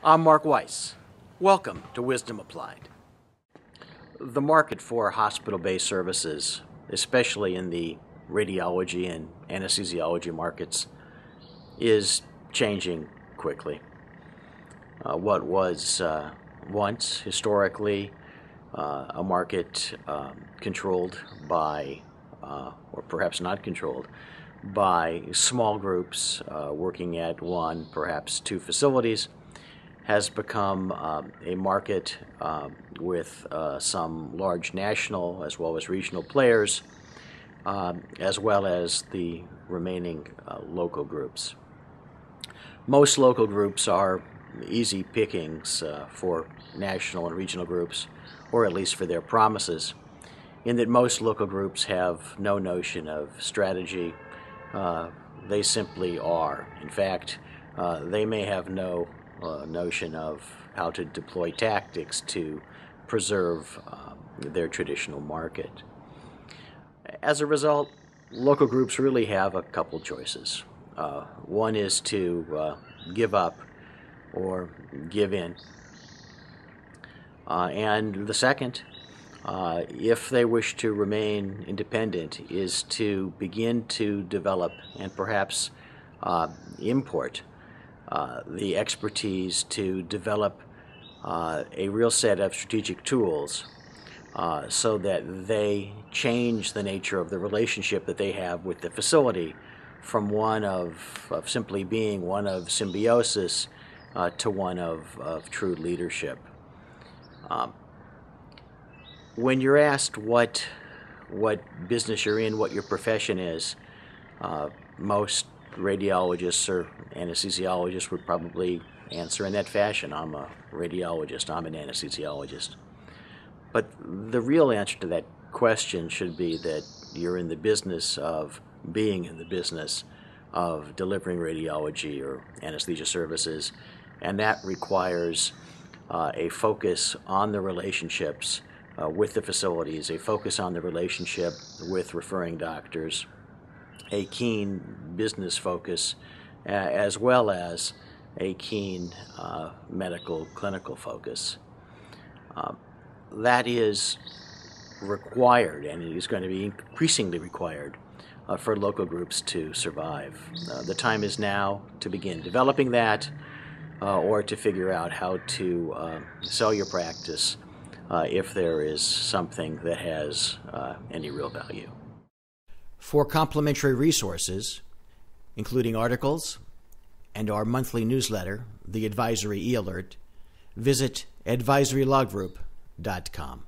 I'm Mark Weiss. Welcome to Wisdom Applied. The market for hospital-based services, especially in the radiology and anesthesiology markets, is changing quickly. What was once historically a market controlled by, or perhaps not controlled, by small groups working at one, perhaps two facilities, has become a market with some large national as well as regional players, as well as the remaining local groups. Most local groups are easy pickings for national and regional groups, or at least for their promises, in that most local groups have no notion of strategy. They simply are. In fact, they may have no notion of how to deploy tactics to preserve their traditional market. As a result, local groups really have a couple choices. One is to give up or give in. And the second, if they wish to remain independent, is to begin to develop and perhaps import the expertise to develop a real set of strategic tools so that they change the nature of the relationship that they have with the facility from one of simply being one of symbiosis to one of true leadership. When you're asked what business you're in, what your profession is, most radiologists or anesthesiologists would probably answer in that fashion. I'm a radiologist, I'm an anesthesiologist. But the real answer to that question should be that you're in the business of being in the business of delivering radiology or anesthesia services, and that requires a focus on the relationships with the facilities, a focus on the relationship with referring doctors, a keen business focus, as well as a keen medical clinical focus. That is required, and it is going to be increasingly required for local groups to survive. The time is now to begin developing that, or to figure out how to sell your practice if there is something that has any real value. For complimentary resources, including articles and our monthly newsletter, the Advisory E-Alert, visit advisorylawgroup.com.